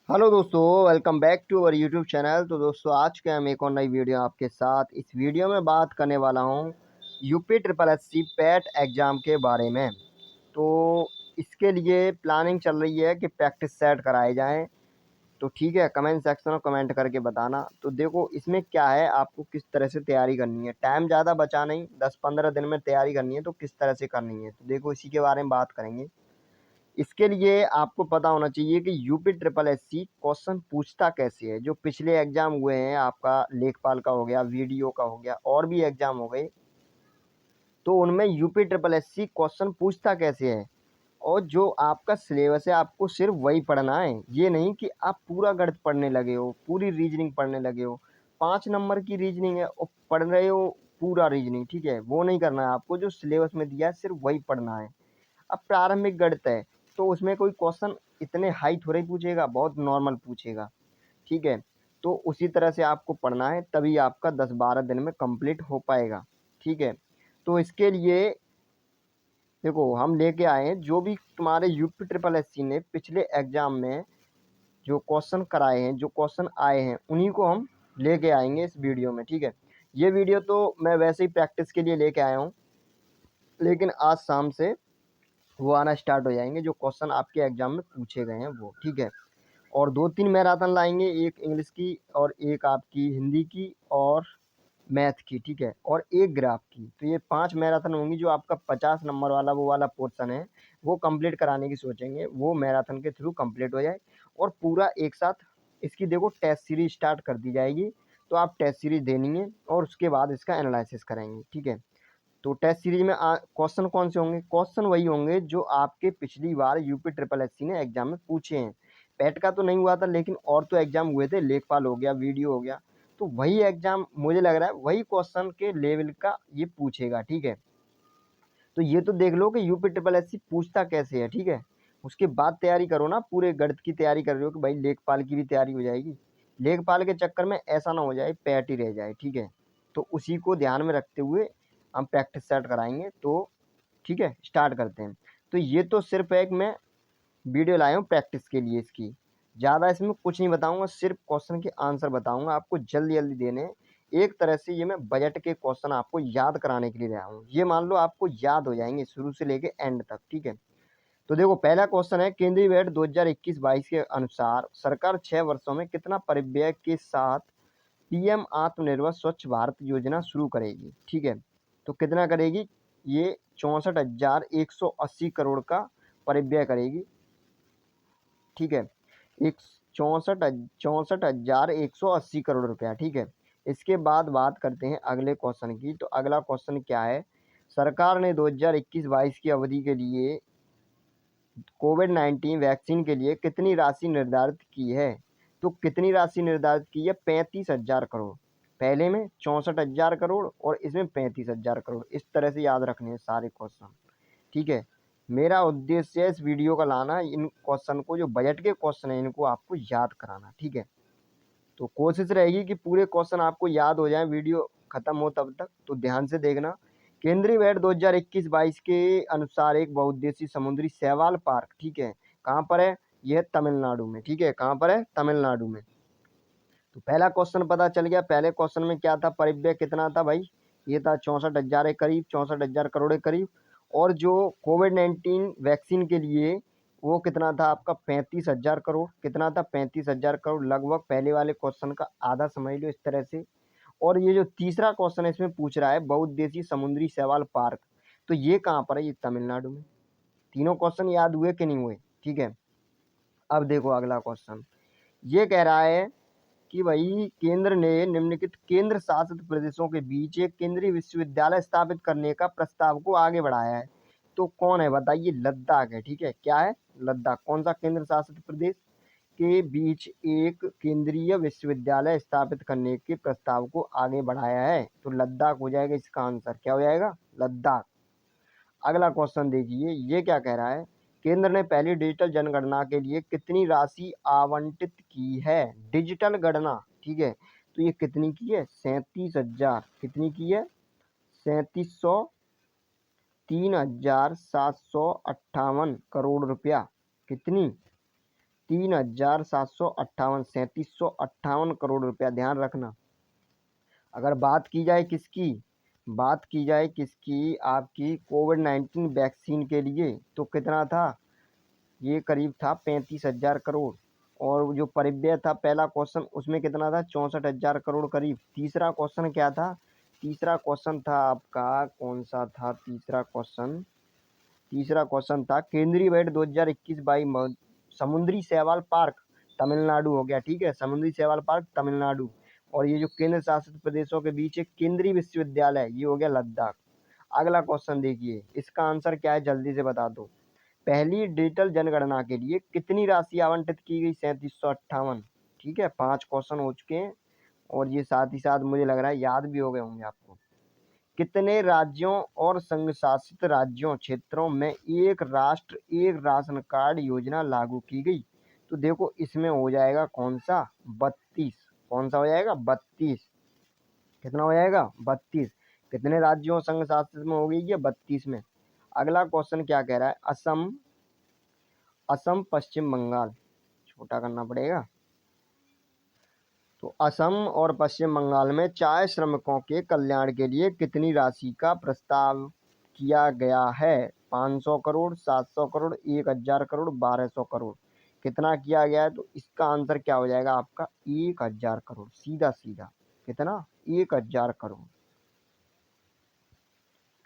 Hello दोस्तों, welcome back to our YouTube channel. तो दोस्तों, आज के हम एक और नई वीडियो आपके साथ इस वीडियो में बात करने वाला हूं UP triple S C PET exam के बारे में। तो इसके लिए प्लानिंग चल रही है कि प्रैक्टिस सेट कराए जाएं। तो ठीक है, कमेंट सेक्शन में कमेंट करके बताना। तो देखो, इसमें क्या है, आपको किस तरह से तैयारी करनी है। टाइम ज़्यादा बचा नहीं, 10-15 दिन में तैयारी करनी है। तो किस तरह से करनी है, तो देखो इसी के बारे में बात करेंगे। इसके लिए आपको पता होना चाहिए कि UP triple S C question पूछता कैसे है। जो पिछले एग्जाम हुए हैं, आपका लेखपाल का हो गया, वीडियो का हो गया, और भी एग्जाम हो गए, तो उनमें UP triple S C question पूछता कैसे है। और जो आपका सिलेबस है, आपको सिर्फ वही पढ़ना है। ये नहीं कि आप पूरा गणित पढ़ने लगे हो, पूरी रीजनिंग पढ़ने लगे हो। 5 नंबर की रीजनिंग है और पढ़ रहे हो पूरा रीजनिंग, ठीक है, वो नहीं करना है आपको। जो सिलेबस में दिया है सिर्फ वही पढ़ना है। अब प्रारंभिक गणित है, तो उसमें कोई क्वेश्चन इतने हाई थोड़े ही पूछेगा, बहुत नॉर्मल पूछेगा, ठीक है। तो उसी तरह से आपको पढ़ना है, तभी आपका 10-12 दिन में कंप्लीट हो पाएगा, ठीक है। तो इसके लिए देखो, हम लेके आए हैं जो भी तुम्हारे यूपी ट्रिपल एस सी ने पिछले एग्जाम में जो क्वेश्चन कराए हैं, जो क्वेश्चन आए हैं, उन्हीं को हम लेके आएंगे इस वीडियो में, ठीक है। ये वीडियो तो मैं वैसे ही प्रैक्टिस के लिए लेके आया हूँ, लेकिन आज शाम से वो आना स्टार्ट हो जाएंगे जो क्वेश्चन आपके एग्जाम में पूछे गए हैं वो, ठीक है। और 2-3 मैराथन लाएंगे, एक इंग्लिश की और एक आपकी हिंदी की और मैथ की, ठीक है, और एक ग्राफ की। तो ये 5 मैराथन होंगी। जो आपका 50 नंबर वाला वो वाला पोर्शन है, वो कंप्लीट कराने की सोचेंगे, वो मैराथन के थ्रू कंप्लीट हो जाए। और पूरा एक साथ इसकी देखो टेस्ट सीरीज स्टार्ट कर दी जाएगी। तो आप टेस्ट सीरीज देनी है और उसके बाद इसका एनालिसिस करेंगे, ठीक है। तो टेस्ट सीरीज में क्वेश्चन कौन से होंगे? क्वेश्चन वही होंगे जो आपके पिछली बार यूपी ट्रिपल एस सी ने एग्जाम में पूछे हैं। पैट का तो नहीं हुआ था, लेकिन और तो एग्जाम हुए थे, लेखपाल हो गया, वीडियो हो गया। तो वही एग्जाम मुझे लग रहा है वही क्वेश्चन के लेवल का ये पूछेगा, ठीक है। तो ये तो देख लो कि यूपी ट्रिपल एस सी पूछता कैसे है, ठीक है। उसके बाद तैयारी करो ना, पूरे गणित की तैयारी कर रहे हो कि भाई लेखपाल की भी तैयारी हो जाएगी। लेखपाल के चक्कर में ऐसा ना हो जाए पैट ही रह जाए, ठीक है। तो उसी को ध्यान में रखते हुए हम प्रैक्टिस सेट कराएंगे। तो ठीक है, स्टार्ट करते हैं। तो ये तो सिर्फ एक मैं वीडियो लाया हूँ प्रैक्टिस के लिए इसकी। ज़्यादा इसमें कुछ नहीं बताऊंगा, सिर्फ क्वेश्चन के आंसर बताऊंगा आपको, जल्दी जल्दी देने हैं। एक तरह से ये मैं बजट के क्वेश्चन आपको याद कराने के लिए लाया हूँ। ये मान लो आपको याद हो जाएंगे शुरू से लेके एंड तक, ठीक है। तो देखो, पहला क्वेश्चन है, केंद्रीय बजट 2021-22 के अनुसार सरकार 6 वर्षों में कितना परिव्यय के साथ पीएम आत्मनिर्भर स्वच्छ भारत योजना शुरू करेगी, ठीक है। तो कितना करेगी? ये 64,180 करोड़ का परिव्यय करेगी, ठीक है। एक 64,180 करोड़ रुपया, ठीक है। इसके बाद बात करते हैं अगले क्वेश्चन की। तो अगला क्वेश्चन क्या है? सरकार ने 2021-22 की अवधि के लिए कोविड-19 वैक्सीन के लिए कितनी राशि निर्धारित की है? तो कितनी राशि निर्धारित की है? 35,000 करोड़। पहले में 64,000 करोड़ और इसमें 35,000 करोड़। इस तरह से याद रखने हैं सारे क्वेश्चन, ठीक है। मेरा उद्देश्य है इस वीडियो का लाना, इन क्वेश्चन को, जो बजट के क्वेश्चन है, इनको आपको याद कराना, ठीक है। तो कोशिश रहेगी कि पूरे क्वेश्चन आपको याद हो जाए वीडियो खत्म हो तब तक। तो ध्यान से देखना। केंद्रीय बजट 2021-22 के अनुसार एक बहुउद्देशीय समुद्री शैवाल पार्क, ठीक है, कहाँ पर है? यह तमिलनाडु में, ठीक है। कहाँ पर है? तमिलनाडु में। तो पहला क्वेश्चन पता चल गया। पहले क्वेश्चन में क्या था? परिव्यय कितना था भाई? ये था 64,000 के करीब, 64,000 करोड़ के करीब। और जो कोविड-19 वैक्सीन के लिए वो कितना था आपका? 35,000 करोड़। कितना था? 35,000 करोड़, लगभग पहले वाले क्वेश्चन का आधा समझ लो इस तरह से। और ये जो तीसरा क्वेश्चन है, इसमें पूछ रहा है बहुउद्देशीय समुद्री शैवाल पार्क, तो ये कहाँ पर है? ये तमिलनाडु में। तीनों क्वेश्चन याद हुए कि नहीं हुए? ठीक है। अब देखो अगला क्वेश्चन, ये कह रहा है कि भाई केंद्र ने निम्नलिखित केंद्र शासित प्रदेशों के बीच एक केंद्रीय विश्वविद्यालय स्थापित करने का प्रस्ताव को आगे बढ़ाया है। तो कौन है बताइए? लद्दाख है, ठीक है। क्या है? लद्दाख। कौन सा केंद्र शासित प्रदेश के बीच एक केंद्रीय विश्वविद्यालय स्थापित करने के प्रस्ताव को आगे बढ़ाया है? तो लद्दाख हो जाएगा इसका आंसर। क्या हो जाएगा? लद्दाख। अगला क्वेश्चन देखिए, ये क्या कह रहा है? केंद्र ने पहली डिजिटल जनगणना के लिए कितनी राशि आवंटित की है? डिजिटल गणना, ठीक है। तो ये कितनी की है? 37,000। कितनी की है? 3700, 3,758 करोड़ रुपया। कितनी? 3,758 3758 करोड़ रुपया। ध्यान रखना। अगर बात की जाए किसकी, बात की जाए किसकी, आपकी कोविड-19 वैक्सीन के लिए, तो कितना था, ये करीब था 35,000 करोड़। और जो परिव्यय था पहला क्वेश्चन, उसमें कितना था, 64,000 करोड़ करीब। तीसरा क्वेश्चन क्या था, तीसरा क्वेश्चन था आपका, कौन सा था तीसरा क्वेश्चन, तीसरा क्वेश्चन था केंद्रीय बजट 2021-22 समुद्री शैवाल पार्क तमिलनाडु हो गया, ठीक है, समुद्री शैवाल पार्क तमिलनाडु। और ये जो केंद्र शासित प्रदेशों के बीच एक केंद्रीय विश्वविद्यालय, ये हो गया लद्दाख। अगला क्वेश्चन देखिए, इसका आंसर क्या है जल्दी से बता दो। पहली डिजिटल जनगणना के लिए कितनी राशि आवंटित की गई, 3758। ठीक है, 5 क्वेश्चन हो चुके हैं और ये साथ ही साथ मुझे लग रहा है याद भी हो गए होंगे आपको। कितने राज्यों और संघ शासित राज्यों क्षेत्रों में एक राष्ट्र एक राशन कार्ड योजना लागू की गई, तो देखो इसमें हो जाएगा कौन सा, 32। कौन सा हो जाएगा, 32। कितना हो जाएगा, 32। कितने राज्यों और संघ शासित में हो गई है, 32 में। अगला क्वेश्चन क्या कह रहा है, असम, असम पश्चिम बंगाल, छोटा करना पड़ेगा। तो असम और पश्चिम बंगाल में चाय श्रमिकों के कल्याण के लिए कितनी राशि का प्रस्ताव किया गया है, 500 करोड़, 700 करोड़, 1,000 करोड़, 1,200 करोड़। कितना किया गया है, तो इसका आंसर क्या हो जाएगा आपका, 1,000 करोड़, सीधा सीधा। कितना, 1,000 करोड़।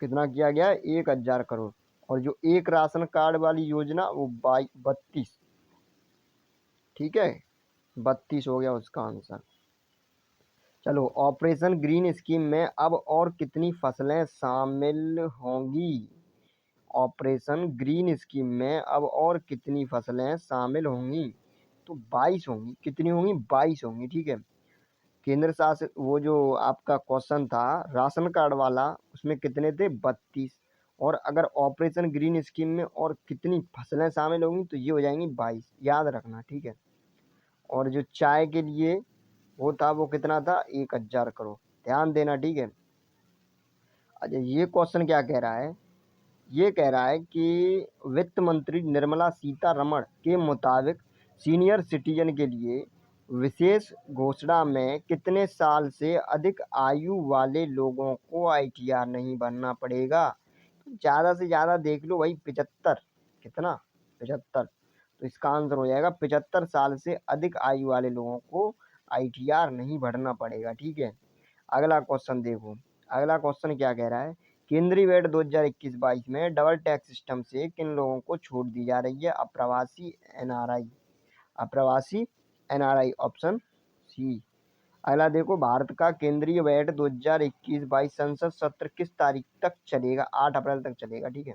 कितना किया गया है, 1,000 करोड़। और जो एक राशन कार्ड वाली योजना वो 32, ठीक है, 32 हो गया उसका आंसर। चलो, ऑपरेशन ग्रीन स्कीम में अब और कितनी फसलें शामिल होंगी, ऑपरेशन ग्रीन स्कीम में अब और कितनी फसलें शामिल होंगी, तो 22 होंगी। कितनी होंगी, 22 होंगी, ठीक है। केंद्र शासित वो जो आपका क्वेश्चन था राशन कार्ड वाला, उसमें कितने थे, 32। और अगर ऑपरेशन ग्रीन स्कीम में और कितनी फसलें शामिल होंगी, तो ये हो जाएंगी 22, याद रखना, ठीक है। और जो चाय के लिए वो था, वो कितना था, 1,000 करोड़, ध्यान देना, ठीक है। अच्छा, ये क्वेश्चन क्या कह रहा है, ये कह रहा है कि वित्त मंत्री निर्मला सीतारमण के मुताबिक सीनियर सिटीजन के लिए विशेष घोषणा में कितने साल से अधिक आयु वाले लोगों को आईटीआर नहीं भरना पड़ेगा, तो ज़्यादा से ज़्यादा देख लो भाई, 75। कितना, 75। तो इसका आंसर हो जाएगा 75 साल से अधिक आयु वाले लोगों को आईटीआर नहीं भरना पड़ेगा, ठीक है। अगला क्वेश्चन देखो, अगला क्वेश्चन क्या कह रहा है, केंद्रीय बजट 2021-22 में डबल टैक्स सिस्टम से किन लोगों को छूट दी जा रही है, अप्रवासी एनआरआई, अप्रवासी एनआरआई, ऑप्शन सी। अगला देखो, भारत का केंद्रीय बजट 2021-22 संसद सत्र किस तारीख तक चलेगा, 8 अप्रैल तक चलेगा, ठीक है।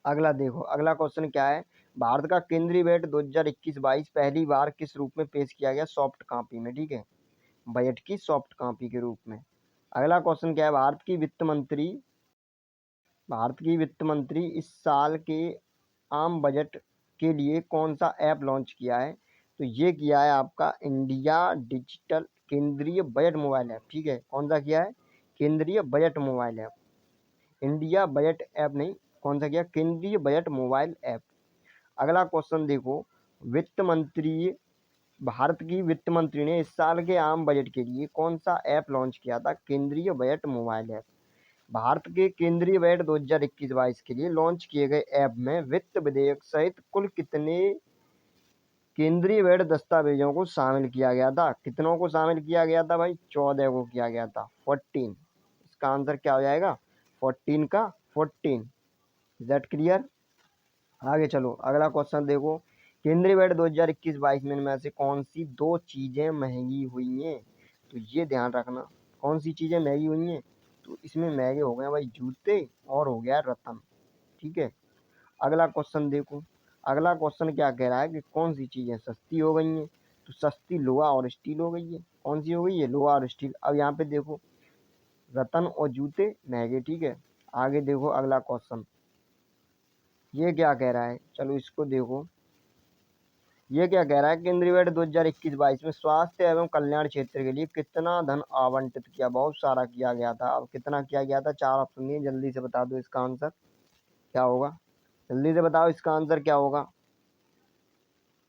अगला देखो, अगला क्वेश्चन क्या है, भारत का केंद्रीय बजट 2021-22 पहली बार किस रूप में पेश किया गया, सॉफ्ट कॉपी में, ठीक है, बजट की सॉफ्ट कॉपी के रूप में। अगला क्वेश्चन क्या है, भारत की वित्त मंत्री इस साल के आम बजट के लिए कौन सा ऐप लॉन्च किया है, तो ये किया है आपका इंडिया डिजिटल केंद्रीय बजट मोबाइल ऐप, ठीक है। कौन सा किया है, केंद्रीय budget mobile app, India budget app नहीं, कौन सा किया, केंद्रीय बजट मोबाइल ऐप। अगला क्वेश्चन देखो, वित्त मंत्री, भारत की वित्त मंत्री ने इस साल के आम बजट के लिए कौन सा ऐप लॉन्च किया था, केंद्रीय बजट मोबाइल ऐप। भारत के केंद्रीय बजट 2021-22 के लिए लॉन्च किए गए ऐप में वित्त विधेयक सहित कुल कितने केंद्रीय बजट दस्तावेजों को शामिल किया गया था, कितनों को शामिल किया गया था भाई, 14 को किया गया था, 14। इसका आंसर क्या हो जाएगा, 14 का 14। Is that clear. आगे चलो, अगला क्वेश्चन देखो, केंद्रीय बजट 2021-22 में से कौन सी दो चीजें महंगी हुई हैं, तो ये ध्यान रखना, कौन सी चीजें महंगी हुई हैं, तो इसमें महंगे हो गए भाई जूते और हो गया रतन, ठीक है। अगला क्वेश्चन देखो, अगला क्वेश्चन क्या कह रहा है कि कौन सी चीजें सस्ती हो गई हैं, तो सस्ती लोहा और स्टील हो गई है। कौन सी हो गई है, लोहा और स्टील। अब यहाँ पे देखो, रतन और जूते महंगे, ठीक है। आगे देखो अगला क्वेश्चन, ये क्या कह रहा है, चलो इसको देखो, ये क्या कह रहा है, केंद्रीय बजट 2021-22 में स्वास्थ्य एवं कल्याण क्षेत्र के लिए कितना धन आवंटित किया, बहुत सारा किया गया था। अब कितना किया गया था, 4 ऑप्शन दिए, जल्दी से बता दो इसका आंसर क्या होगा, जल्दी से बताओ इसका आंसर क्या होगा।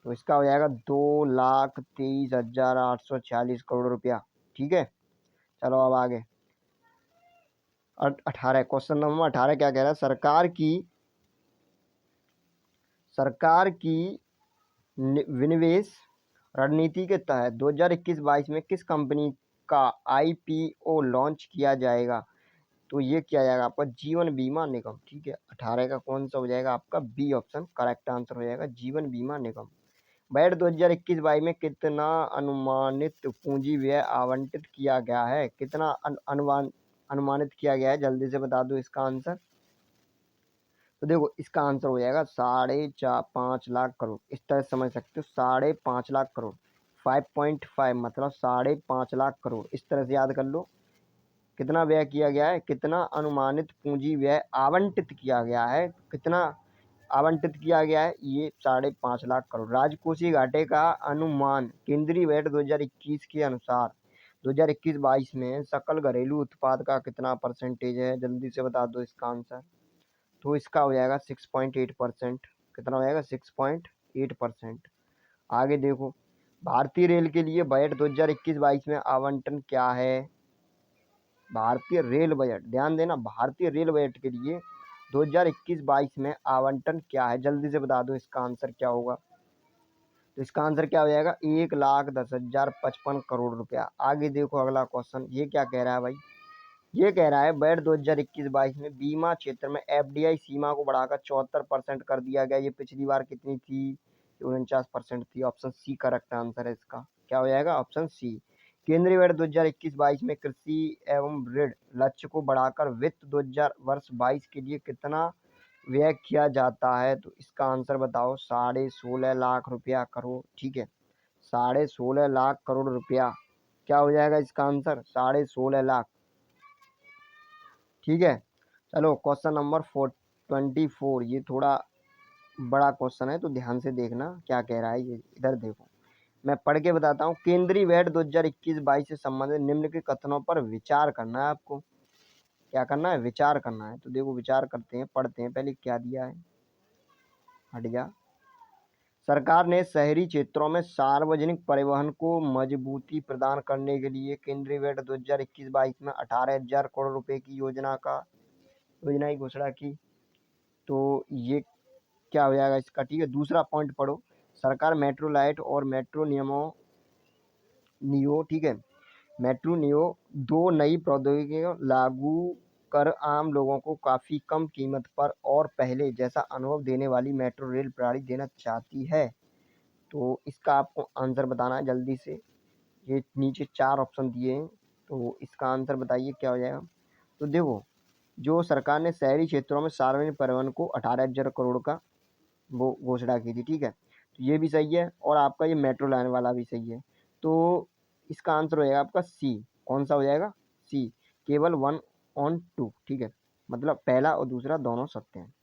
तो इसका हो जाएगा 2,23,846 करोड़ रुपया। ठीक है, चलो अब आगे 18 क्वेश्चन नंबर 18 क्या कह रहा है, सरकार की विनिवेश रणनीति के तहत 2021-22 में किस कंपनी का आईपीओ लॉन्च किया जाएगा। तो ये किया जाएगा आपका जीवन बीमा निगम। ठीक है, 18 का कौन सा हो जाएगा आपका बी ऑप्शन करेक्ट आंसर हो जाएगा, जीवन बीमा निगम। बजट 2021-22 में कितना अनुमानित पूंजी व्यय आवंटित किया गया है, कितना अनुमानित किया गया है, जल्दी से बता दो इसका आंसर। तो देखो इसका आंसर हो जाएगा 5.5 लाख करोड़। इस तरह से समझ सकते हो, 5.5 लाख करोड़, 5.5 मतलब 5.5 लाख करोड़। इस तरह से याद कर लो कितना व्यय किया गया है, कितना अनुमानित पूंजी व्यय आवंटित किया गया है, कितना आवंटित किया गया है, ये 5.5 लाख करोड़। राजकोषीय घाटे का अनुमान केंद्रीय बजट 2021 के अनुसार 2021-22 में सकल घरेलू उत्पाद का कितना परसेंटेज है, जल्दी से बता दो इसका आंसर। तो इसका हो जाएगा 6.8%। कितना हो जाएगा 6.8%। आगे देखो भारतीय रेल के लिए बजट 2021-22 में आवंटन क्या है। भारतीय रेल बजट, ध्यान देना, भारतीय रेल बजट के लिए 2021-22 में आवंटन क्या है, जल्दी से बता दो इसका आंसर क्या होगा। तो इसका आंसर क्या हो जाएगा 1,10,055 करोड़ रुपया। आगे देखो अगला क्वेश्चन, ये क्या कह रहा है भाई, ये कह रहा है बजट 2021-22 में बीमा क्षेत्र में एफडीआई सीमा को बढ़ाकर 74% कर दिया गया। ये पिछली बार कितनी थी, 49% थी। ऑप्शन सी करेक्ट आंसर है इसका, क्या हो जाएगा ऑप्शन सी। केंद्रीय बजट 2021-22 में कृषि एवं ऋण लक्ष्य को बढ़ाकर वित्त 2000 वर्ष 22 के लिए कितना व्यय किया जाता है। तो इसका आंसर बताओ, 16.5 लाख करोड़। ठीक है, 16.5 लाख करोड़ रुपया क्या हो जाएगा इसका आंसर, 16.5 लाख। ठीक है, चलो क्वेश्चन नंबर 24, ये थोड़ा बड़ा क्वेश्चन है तो ध्यान से देखना क्या कह रहा है। ये इधर देखो, मैं पढ़ के बताता हूँ। केंद्रीय बजट 2021-22 से संबंधित निम्न के कथनों पर विचार करना है आपको। क्या करना है, विचार करना है। तो देखो विचार करते हैं, पढ़ते हैं पहले क्या दिया है, हट जा। सरकार ने शहरी क्षेत्रों में सार्वजनिक परिवहन को मजबूती प्रदान करने के लिए केंद्रीय बजट 2021-22 में 18,000 करोड़ रुपए की योजना की घोषणा की। तो ये क्या हो जाएगा इसका। ठीक है, दूसरा पॉइंट पढ़ो, सरकार मेट्रो लाइट और मेट्रो नियो, ठीक है, मेट्रो नियो दो नई प्रौद्योगिकियां लागू कर आम लोगों को काफ़ी कम कीमत पर और पहले जैसा अनुभव देने वाली मेट्रो रेल प्रणाली देना चाहती है। तो इसका आपको आंसर बताना है जल्दी से। ये नीचे 4 ऑप्शन दिए हैं, तो इसका आंसर बताइए क्या हो जाएगा। तो देखो, जो सरकार ने शहरी क्षेत्रों में सार्वजनिक परिवहन को 18,000 करोड़ का वो घोषणा की थी। ठीक है, तो ये भी सही है और आपका ये मेट्रो लाइन वाला भी सही है। तो इसका आंसर हो जाएगा आपका सी। कौन सा हो जाएगा, सी, केवल 1 और 2। ठीक है, मतलब पहला और दूसरा दोनों सत्य हैं।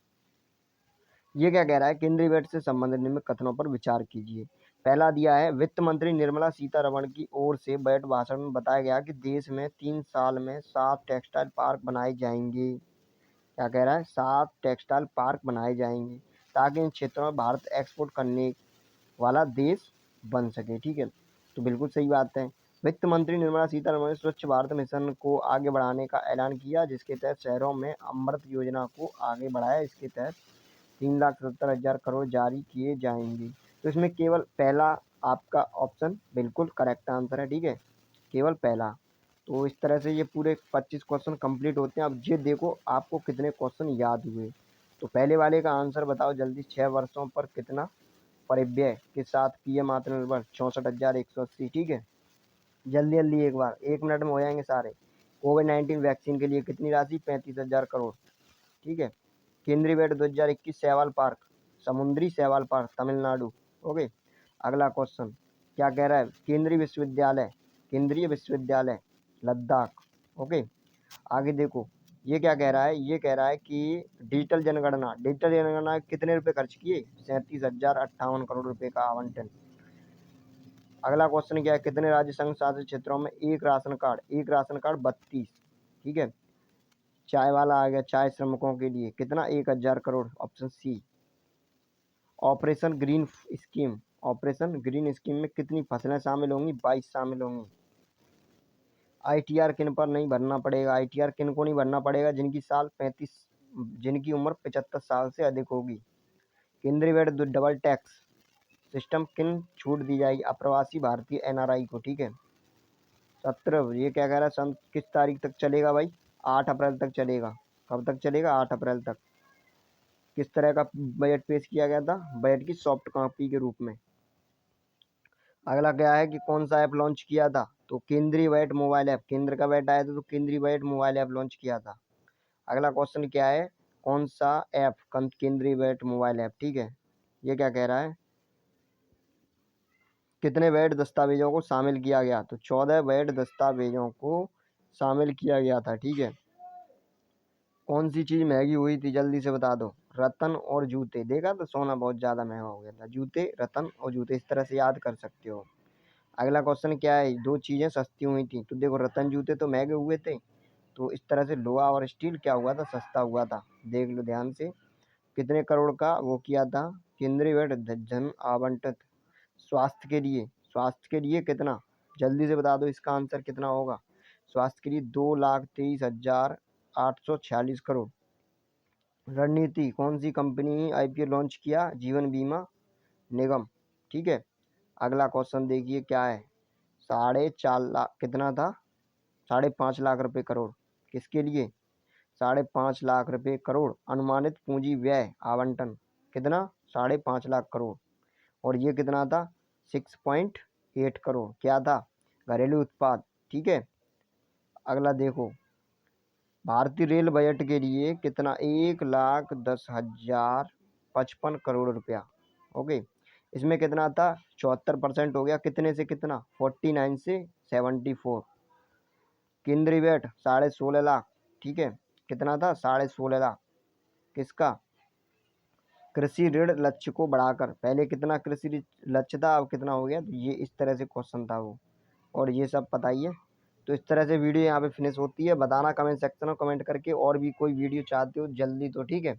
ये क्या कह रहा है, केंद्रीय बजट से संबंधित निम्न कथनों पर विचार कीजिए। पहला दिया है, वित्त मंत्री निर्मला सीतारमण की ओर से बजट भाषण में बताया गया कि देश में 3 साल में 7 टेक्सटाइल पार्क बनाए जाएंगे। क्या कह रहा है, 7 टेक्सटाइल पार्क बनाए जाएंगे ताकि इन क्षेत्रों में भारत एक्सपोर्ट करने वाला देश बन सके। ठीक है, तो बिल्कुल सही बात है। वित्त मंत्री निर्मला सीतारमण ने स्वच्छ भारत मिशन को आगे बढ़ाने का ऐलान किया, जिसके तहत शहरों में अमृत योजना को आगे बढ़ाया। इसके तहत 3,77,000 करोड़ जारी किए जाएंगे। तो इसमें केवल पहला आपका ऑप्शन बिल्कुल करेक्ट आंसर है। ठीक है, केवल पहला। तो इस तरह से ये पूरे 25 क्वेश्चन कंप्लीट होते हैं। अब ये देखो आपको कितने क्वेश्चन याद हुए। तो पहले वाले का आंसर बताओ जल्दी, 6 वर्षों पर कितना परिव्यय के साथ पीएम आत्मनिर्भर 64,180। ठीक है, जल्दी जल्दी एक बार 1 मिनट में हो जाएंगे सारे। कोविड-19 वैक्सीन के लिए कितनी राशि, 35,000 करोड़। ठीक है, केंद्रीय बजट 2021 शैवाल पार्क, समुद्री शैवाल पार्क तमिलनाडु। ओके, अगला क्वेश्चन क्या कह रहा है, केंद्रीय विश्वविद्यालय लद्दाख। ओके, आगे देखो ये क्या कह रहा है, ये कह रहा है कि डिजिटल जनगणना कितने रुपए खर्च किए, 37,058 करोड़ रुपए का आवंटन। अगला क्वेश्चन क्या है, कितने राज्य संघ शासित क्षेत्रों में एक राशन कार्ड 32। ठीक है, चाय वाला आ गया, चाय श्रमिकों के लिए कितना, 1,000 crore, option C. Operation green scheme operation green scheme में कितनी फसलें शामिल होंगी? 22 शामिल होंगी। आईटीआर किन पर नहीं भरना पड़ेगा? आईटीआर किन को नहीं भरना पड़ेगा? जिनकी उम्र 75 साल से अधिक होगी। केंद्रीय वैट डबल टैक्स सिस्टम किन छूट दी जाएगी? अप्रवासी भारतीय एनआरआई को। ठीक है। 17 ये क्या कह रहा है? किस तारीख तक चलेगा भाई? 8 अप्रैल तक चलेगा। कब तक चलेगा? 8 अप्रैल तक। किस तरह का बजट पेश किया गया था? बजट की सॉफ्ट कॉपी के रूप में। अगला क्या है कि कौन सा ऐप लॉन्च किया था? तो केंद्रीय वैट मोबाइल ऐप। केंद्र का वैट आया था तो केंद्रीय वैट मोबाइल ऐप लॉन्च किया था। अगला क्वेश्चन क्या है? कौन सा ऐप? केंद्रीय वैट मोबाइल ऐप। ठीक है। ये क्या कह रहा है? कितने वैट दस्तावेजों को शामिल किया गया? तो 14 वैट दस्तावेजों को शामिल किया गया था। ठीक है। कौन सी चीज़ महंगी हुई थी? जल्दी से बता दो। रतन और जूते। देखा तो सोना बहुत ज़्यादा महंगा हो गया था। जूते, रतन और जूते, इस तरह से याद कर सकते हो। अगला क्वेश्चन क्या है? दो चीज़ें सस्ती हुई थी। तो देखो रतन जूते तो महंगे हुए थे, तो इस तरह से लोहा और स्टील क्या हुआ था? सस्ता हुआ था। देख लो ध्यान से। कितने करोड़ का वो किया था? केंद्रीय बजट धन आवंटित स्वास्थ्य के लिए। स्वास्थ्य के लिए कितना? जल्दी से बता दो इसका आंसर कितना होगा। स्वास्थ्य के लिए 2,23,846 करोड़। रणनीति कौन सी कंपनी आईपीओ लॉन्च किया? जीवन बीमा निगम। ठीक है। अगला क्वेश्चन देखिए क्या है? 4.5 लाख कितना था? 5.5 लाख रुपए करोड़। किसके लिए? 5.5 लाख रुपए करोड़। अनुमानित पूंजी व्यय आवंटन कितना? 5.5 लाख करोड़। और ये कितना था? 6.8 करोड़। क्या था? घरेलू उत्पाद। ठीक है। अगला देखो, भारतीय रेल बजट के लिए कितना? 1,10,55 करोड़ रुपया। ओके। इसमें कितना था? 74% हो गया। कितने से कितना? 49 से 74। केंद्रीय वैट 16.5 लाख। ठीक है। कितना था? 16.5 लाख। किसका? कृषि ऋण लक्ष्य को बढ़ाकर। पहले कितना कृषि लक्ष्य था, अब कितना हो गया? तो ये इस तरह से क्वेश्चन था वो। और ये सब बताइए। तो इस तरह से वीडियो यहाँ पे फिनिश होती है। बताना कमेंट सेक्शन में कमेंट करके और भी कोई वीडियो चाहते हो जल्दी तो। ठीक है।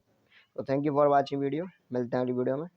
तो thank you for watching video. मिलते हैं अगली वीडियो में।